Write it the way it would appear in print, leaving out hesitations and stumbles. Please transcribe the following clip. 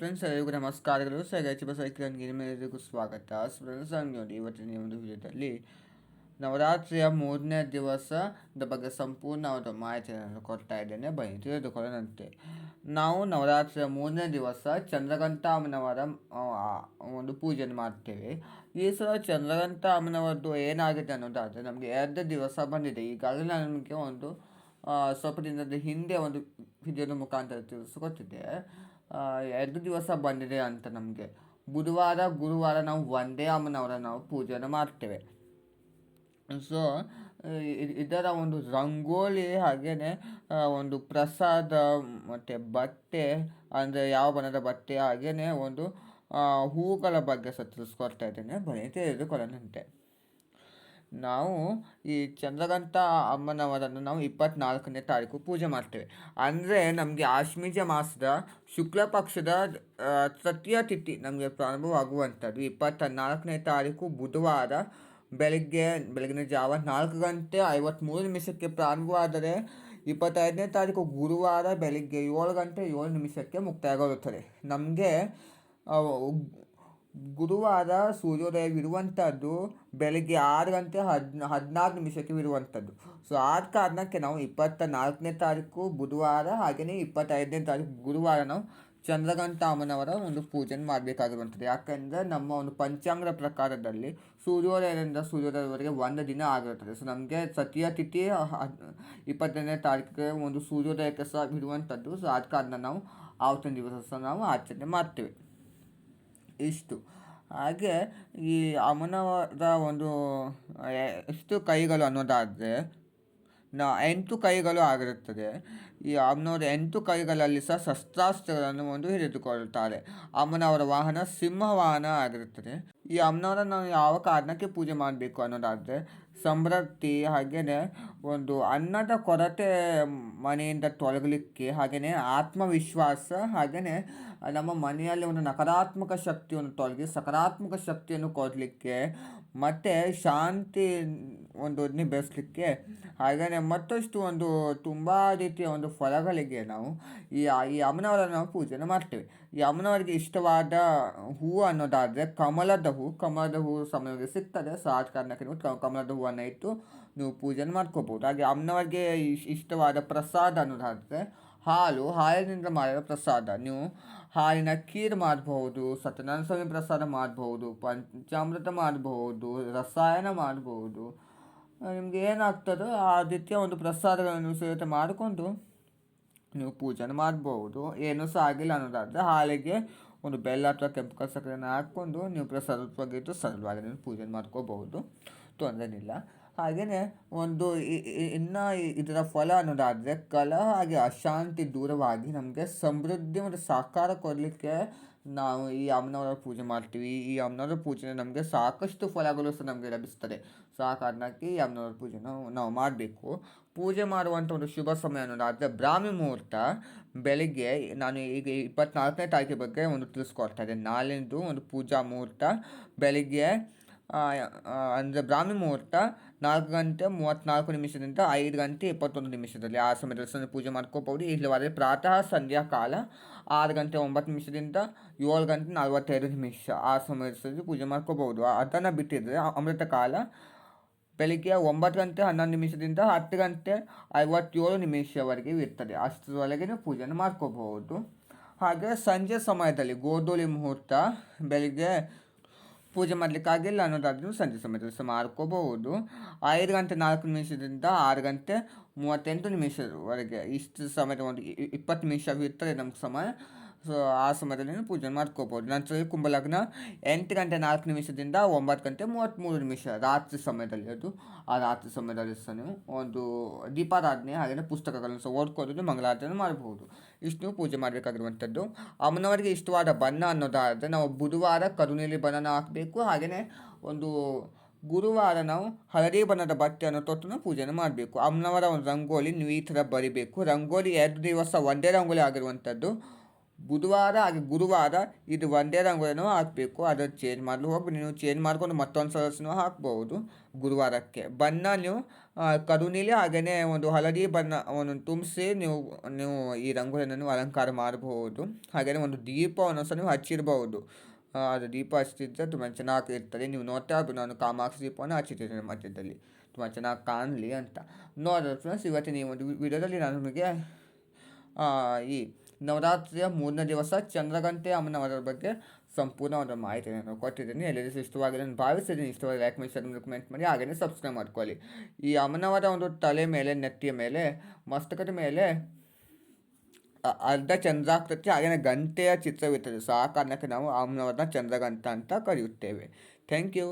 Friends ಎಲ್ಲರಿಗೂ ನಮಸ್ಕಾರಗಳು. Sir ಸೈಕ್ಲನ್ಗೆ ನಿಮ್ಮೆಲ್ಲರಿಗೂ ಸ್ವಾಗತ. ಫ್ರೆಂಡ್ಸ್ ನೋಡಿ ಇವತ್ತಿನ ಒಂದು ವಿಡಿಯೋದಲ್ಲಿ ನವರಾತ್ರಿಯ 3ನೇ ದಿವಸದ ಬಗ್ಗೆ ಸಂಪೂರ್ಣವಾದ ಮಾಹಿತಿಯನ್ನು ಕೊಡ್ತಾ ಇದ್ದೇನೆ. ಬನ್ನಿ ತಿಳಿದುಕೊಳ್ಳೋಣಂತೆ. ನಾವು ನವರಾತ್ರಿಯ 3ನೇ ದಿವಸ ಚಂದ್ರಘಂಟ ಅಮ್ಮನವರ ಒಂದು ಪೂಜೆಯನ್ನು ಮಾಡ್ತೇವೆ. ಈ ಸಲ ಚಂದ್ರಘಂಟ ಅಮ್ಮನವರದ್ದು ಏನಾಗಿದೆ ಅನ್ನೋದಾದರೆ ನಮಗೆ 2 ದಿವಸ ಬಂದಿದೆ. ಈಗಾಗಲೇ ನಾನು ನಿಮಗೆ ಒಂದು ಸ್ವಲ್ಪ ದಿನದ ಹಿಂದೆ ಒಂದು ವಿಡಿಯೋದ ಮುಖಾಂತರ ತಿಳಿಸ್ಕೊಟ್ಟಿದ್ದೆ. 2 ದಿವಸ ಬಂದಿದೆ ಅಂತ. ನಮಗೆ ಬುಧವಾರ ಗುರುವಾರ ನಾವು ಒಂದೇ ಅಮ್ಮನವರ ನಾವು ಪೂಜೆಯನ್ನು ಮಾಡ್ತೇವೆ. ಸೊ ಇದರ ಒಂದು ರಂಗೋಲಿ ಹಾಗೆಯೇ ಒಂದು ಪ್ರಸಾದ ಮತ್ತು ಬಟ್ಟೆ, ಅಂದರೆ ಯಾವ ಬಣ್ಣದ ಬಟ್ಟೆ, ಹಾಗೆಯೇ ಒಂದು ಹೂವುಗಳ ಬಗ್ಗೆ ಸಹ ತಿಳಿಸ್ಕೊಡ್ತಾ ಇದ್ದೇನೆ. ಬನ್ನಿ ತಿಳಿದುಕೊಳ್ಳೋಣಂತೆ. ನಾವು ಈ ಚಂದ್ರಘಂಟ ಅಮ್ಮನವರನ್ನು ನಾವು 24ನೇ ತಾರೀಕು ಪೂಜೆ ಮಾಡ್ತೇವೆ. ಅಂದರೆ ನಮಗೆ ಆಶ್ವೀಜ ಮಾಸದ ಶುಕ್ಲ ಪಕ್ಷದ ತೃತೀಯ ತಿಥಿ ನಮಗೆ ಪ್ರಾರಂಭವಾಗುವಂಥದ್ದು 24ನೇ ತಾರೀಕು ಬುಧವಾರ ಬೆಳಗಿನ ಜಾವ 4:53 ಪ್ರಾರಂಭವಾದರೆ 25ನೇ ತಾರೀಕು ಗುರುವಾರ ಬೆಳಿಗ್ಗೆ 7:07 ಮುಕ್ತಾಯಗೊಳ್ಳುತ್ತದೆ. ನಮಗೆ ಗುರುವಾರ ಸೂರ್ಯೋದಯವಿರುವಂಥದ್ದು ಬೆಳಗ್ಗೆ 6:16 ಇರುವಂಥದ್ದು. ಸೊ ಆದ ಕಾರಣಕ್ಕೆ ನಾವು 24ನೇ ತಾರೀಕು ಬುಧವಾರ ಹಾಗೆಯೇ 25ನೇ ತಾರೀಕು ಗುರುವಾರ ನಾವು ಚಂದ್ರಘಂಟ ಅಮ್ಮನವರ ಒಂದು ಪೂಜೆಯನ್ನು ಮಾಡಬೇಕಾಗಿರುವಂಥದ್ದು. ಯಾಕೆಂದರೆ ನಮ್ಮ ಒಂದು ಪಂಚಾಂಗದ ಪ್ರಕಾರದಲ್ಲಿ ಸೂರ್ಯೋದಯದಿಂದ ಸೂರ್ಯೋದಯವರೆಗೆ ಒಂದು ದಿನ ಆಗಿರುತ್ತದೆ. ಸೊ ನಮಗೆ ತೃತೀಯ ತಿಥಿ 25ನೇ ತಾರೀಕಿಗೆ ಒಂದು ಸೂರ್ಯೋದಯಕ್ಕೆ ಸಹ ಇರುವಂಥದ್ದು. ಸೊ ಆದ ಕಾರಣ ನಾವು ಆವತ್ತಿನ ದಿವಸ ಸಹ ನಾವು ಆಚರಣೆ ಮಾಡ್ತೇವೆ. ಇಷ್ಟು. ಹಾಗೆ ಈ ಅಮ್ಮನವರ ಒಂದು ಎಷ್ಟು ಕೈಗಳು ಅನ್ನೋದಾದರೆ 8 ಕೈಗಳು ಆಗಿರುತ್ತದೆ. ಈ ಅಮ್ಮನವರ 8 ಕೈಗಳಲ್ಲಿ ಸಹ ಶಸ್ತ್ರಾಸ್ತ್ರಗಳನ್ನು ಒಂದು ಹಿಡಿದುಕೊಳ್ಳುತ್ತಾರೆ. ಅಮ್ಮನವರ ವಾಹನ ಸಿಂಹ ವಾಹನ ಆಗಿರುತ್ತದೆ. ಈ ಅಮ್ಮನವರನ್ನು ನಾವು ಯಾವ ಕಾರಣಕ್ಕೆ ಪೂಜೆ ಮಾಡಬೇಕು ಅನ್ನೋದಾದರೆ ಸಮೃದ್ಧಿ, ಹಾಗೆಯೇ ಒಂದು ಅನ್ನದ ಕೊರತೆ ಮನೆಯಿಂದ ತೊಲಗಲಿಕ್ಕೆ, ಹಾಗೆಯೇ ಆತ್ಮವಿಶ್ವಾಸ, ಹಾಗೆಯೇ ನಮ್ಮ ಮನೆಯಲ್ಲಿ ಒಂದು ನಕಾರಾತ್ಮಕ ಶಕ್ತಿಯನ್ನು ತೊಲಗಿ ಸಕಾರಾತ್ಮಕ ಶಕ್ತಿಯನ್ನು ಕೊಡಲಿಕ್ಕೆ, ಮತ್ತು ಶಾಂತಿ ಒಂದು ಬೆಳೆಸಲಿಕ್ಕೆ, ಹಾಗೆಯೇ ಮತ್ತಷ್ಟು ಒಂದು ತುಂಬ ರೀತಿಯ ಒಂದು ಫಲಗಳಿಗೆ ನಾವು ಈ ಅಮ್ಮನವರನ್ನು ನಾವು ಪೂಜೆಯನ್ನು ಮಾಡ್ತೇವೆ. ಈ ಅಮ್ಮನವರಿಗೆ ಇಷ್ಟವಾದ ಹೂವು ಅನ್ನೋದಾದರೆ ಕಮಲದ ಹೂವು ಸಮಯಕ್ಕೆ ಸಿಗ್ತದೆ. ಸೊ ಆದ ಕಾರಣಕ್ಕೆ ನೀವು ಕಮಲದ ಹೂವನ್ನು ಇಟ್ಟು ನೀವು ಪೂಜೆಯನ್ನು ಮಾಡ್ಕೋಬೋದು. ಹಾಗೆ ಅಮ್ಮನವರಿಗೆ ಇಷ್ಟವಾದ ಪ್ರಸಾದ ಅನ್ನೋದಾದರೆ ಹಾಲಿನಿಂದ ಮಾಡಿದ ಪ್ರಸಾದ. ನೀವು ಹಾಲಿನ ಖೀರ್ ಮಾಡಬಹುದು, ಸತ್ಯನಾರಾಯಣ ಸ್ವಾಮಿ ಪ್ರಸಾದ ಮಾಡಬಹುದು, ಪಂಚಾಮೃತ ಮಾಡಬಹುದು, ರಸಾಯನ ಮಾಡಬಹುದು. ನಿಮಗೆ ಏನಾಗ್ತದೋ ಆ ರೀತಿಯ ಒಂದು ಪ್ರಸಾದಗಳನ್ನು ಸೇರಿತ ಮಾಡಿಕೊಂಡು ನೀವು ಪೂಜೆನ ಮಾಡ್ಬೋದು. ಏನೂ ಸಹ ಆಗಿಲ್ಲ ಅನ್ನೋದಾದರೆ ಹಾಲಿಗೆ ಒಂದು ಬೆಲ್ಲ ಅಥವಾ ಕೆಂಪು ಸಕ್ಕರೆಯನ್ನು ಹಾಕ್ಕೊಂಡು ನೀವು ಪ್ರಸಾದ ರೂಪವಾಗಿದ್ದು ಸರಳವಾಗಿ ನೀವು ಪೂಜೆ ಮಾಡ್ಕೋಬಹುದು, ತೊಂದರೆಯಿಲ್ಲ. ಹಾಗೆಯೇ ಒಂದು ಇನ್ನು ಇದರ ಫಲ ಅನ್ನೋದಾದರೆ ಕಲಹ ಹಾಗೆ ಅಶಾಂತಿ ದೂರವಾಗಿ ನಮಗೆ ಸಮೃದ್ಧಿ ಮತ್ತು ಸಾಕಾರ ಕೊಡಲಿಕ್ಕೆ ನಾವು ಈ ಅಮ್ಮನವರ ಪೂಜೆ ಮಾಡ್ತೀವಿ. ಈ ಅಮ್ಮನವರ ಪೂಜೆ ನಮಗೆ ಸಾಕಷ್ಟು ಫಲಗಳು ಸಹ ನಮಗೆ ಲಭಿಸ್ತದೆ. ಸೊ ಆ ಕಾರಣಕ್ಕೆ ಈ ಅಮ್ಮನವರ ಪೂಜೆನ ನಾವು ಮಾಡಬೇಕು. ಪೂಜೆ ಮಾಡುವಂಥ ಒಂದು ಶುಭ ಸಮಯ ಅನ್ನೋದಾದರೆ ಬ್ರಾಹ್ಮಿ ಮುಹೂರ್ತ ಬೆಳಿಗ್ಗೆ, ನಾನು ಈಗ 24ನೇ ತಾರೀಕಿನ ಬಗ್ಗೆ ಒಂದು ತಿಳಿಸ್ಕೊಡ್ತಾ ಇದ್ದೇನೆ. ನಾಳಿದ್ದು ಒಂದು ಪೂಜಾ ಮುಹೂರ್ತ ಬೆಳಿಗ್ಗೆ ಅಂದರೆ ಬ್ರಾಹ್ಮಿ ಮುಹೂರ್ತ 4:34 5:21 ಆ ಸಮಯದಲ್ಲಿ ಪೂಜೆ ಮಾಡ್ಕೋಬಹುದು. ಇಲ್ಲವಾದರೆ ಪ್ರಾತಃ ಸಂಧ್ಯಾ ಕಾಲ 6:09 7:45 ಆ ಸಮಯದಲ್ಲಿ ಪೂಜೆ ಮಾಡ್ಕೋಬಹುದು. ಅದನ್ನು ಬಿಟ್ಟಿದ್ದರೆ ಅಮೃತ ಕಾಲ ಬೆಳಿಗ್ಗೆ 9:11 10:57 ಇರ್ತದೆ. ಅಷ್ಟರೊಳಗೆ ನೀವು ಪೂಜೆಯನ್ನು ಮಾಡ್ಕೋಬಹುದು. ಹಾಗೆ ಸಂಜೆ ಸಮಯದಲ್ಲಿ ಗೋಧೂಳಿ ಮುಹೂರ್ತ ಬೆಳಿಗ್ಗೆ ಪೂಜೆ ಮಾಡಲಿಕ್ಕಾಗಿಲ್ಲ ಅನ್ನೋದಾದ್ರೂ ಸಂಜೆ ಸಮಯದಲ್ಲಿ ಸಹ ಮಾಡ್ಕೋಬಹುದು. 5:04 6:38 ಇಷ್ಟು ಸಮಯದ ಒಂದು 20 ನಿಮಿಷ ಇರ್ತದೆ ನಮ್ಗೆ ಸಮಯ. ಸೊ ಆ ಸಮಯದಲ್ಲಿ ಪೂಜೆ ಮಾಡ್ಕೋಬೋದು. ನಂತರ ಕುಂಭಲಗ್ನ 8:04 9:33 ರಾತ್ರಿ ಸಮಯದಲ್ಲಿ, ಆ ರಾತ್ರಿ ಸಮಯದಲ್ಲಿ ಸಹ ನೀವು ಒಂದು ದೀಪಾರಾಧನೆ ಹಾಗೆಯೇ ಪುಸ್ತಕಗಳನ್ನು ಸಹ ಓದ್ಕೋದು ಮಂಗಳಾರತಿಯನ್ನು ಮಾಡಬಹುದು. ಇಷ್ಟು ನೀವು ಪೂಜೆ ಮಾಡಬೇಕಾಗಿರುವಂಥದ್ದು. ಅಮ್ಮನವರಿಗೆ ಇಷ್ಟವಾದ ಬಣ್ಣ ಅನ್ನೋದಾದರೆ ನಾವು ಬುಧವಾರ ಕರುನೀಲಿ ಬಣ್ಣನ ಹಾಕಬೇಕು. ಹಾಗೆಯೇ ಒಂದು ಗುರುವಾರ ನಾವು ಹಳದಿ ಬಣ್ಣದ ಬಟ್ಟೆಯನ್ನು ತೊಟ್ಟು ಪೂಜೆಯನ್ನು ಮಾಡಬೇಕು. ಅಮ್ಮನವರ ಒಂದು ರಂಗೋಲಿ ನೀವು ಈ ಥರ ಬರಿಬೇಕು. ರಂಗೋಲಿ 2 ದಿವಸ ಒಂದೇ ರಂಗೋಲಿ ಆಗಿರುವಂಥದ್ದು. ಬುಧವಾರ ಹಾಗೆ ಗುರುವಾರ ಇದು ಒಂದೇ ರಂಗೋಲಿನೂ ಹಾಕಬೇಕು. ಅದನ್ನು ಚೇಂಜ್ ಮಾಡಲು ಹೋಗಿ ನೀವು ಚೇಂಜ್ ಮಾಡ್ಕೊಂಡು ಮತ್ತೊಂದು ಸದಸ್ಯನೂ ಹಾಕ್ಬೋದು ಗುರುವಾರಕ್ಕೆ. ಬಣ್ಣ ನೀವು ಕರು ನೀಲಿ ಹಾಗೆಯೇ ಒಂದು ಹಳದಿ ಬಣ್ಣವನ್ನು ತುಂಬಿಸಿ ನೀವು ನೀವು ಈ ರಂಗೋಲಿಯನ್ನು ಅಲಂಕಾರ ಮಾಡಬಹುದು. ಹಾಗೆಯೇ ಒಂದು ದೀಪವನ್ನು ಸಹ ನೀವು ಹಚ್ಚಿರಬಹುದು. ಅದು ದೀಪ ಹಚ್ಚಿದ್ರೆ ತುಂಬ ಚೆನ್ನಾಗಿರ್ತದೆ. ನೀವು ನೋಡ್ತಾ ಇರ್ಬೋದು, ನಾನು ಕಾಮಾಕ್ಷಿ ದೀಪವನ್ನು ಹಚ್ಚಿಟ್ಟಿದ್ದೇನೆ ಮಧ್ಯದಲ್ಲಿ, ತುಂಬ ಚೆನ್ನಾಗಿ ಕಾಣಲಿ ಅಂತ. ನೋಡಿದ್ರೆ ಫ್ರೆಂಡ್ಸ್, ಇವತ್ತಿನ ಈ ಒಂದು ವಿಡಿಯೋದಲ್ಲಿ ನಾನು ನಿಮಗೆ ಈ ನವರಾತ್ರಿಯ 3ನೇ ದಿವಸ ಚಂದ್ರಗಂಟೆ ಅಮ್ಮನವರ ಬಗ್ಗೆ ಸಂಪೂರ್ಣವಾದ ಮಾಹಿತಿಯನ್ನು ಕೊಟ್ಟಿದ್ದೀನಿ. ಎಲ್ಲರಿಗೂ ಇಷ್ಟವಾಗಿದೆ ನಾನು ಭಾವಿಸಿದ್ದೀನಿ. ಇಷ್ಟವಾದ ಲೈಕ್ ಮಾಡಿ, ಶೇರ್ ಮಾಡಿ, ಕಮೆಂಟ್ ಮಾಡಿ, ಹಾಗೆಯೇ ಸಬ್ಸ್ಕ್ರೈಬ್ ಮಾಡ್ಕೊಳ್ಳಿ. ಈ ಅಮ್ಮನವರ ಒಂದು ತಲೆ ಮೇಲೆ, ನೆತ್ತಿಯ ಮೇಲೆ, ಮಸ್ತಕದ ಮೇಲೆ ಅರ್ಧ ಚಂದ್ರಾಕೃತಿ ಹಾಗೆಯೇ ಗಂಟೆಯ ಚಿತ್ರವಿರ್ತದೆ. ಸೊ ಆ ಕಾರಣಕ್ಕೆ ನಾವು ಅಮ್ಮನವರನ್ನ ಚಂದ್ರಗಂಟ ಅಂತ ಕರೆಯುತ್ತೇವೆ. Thank you.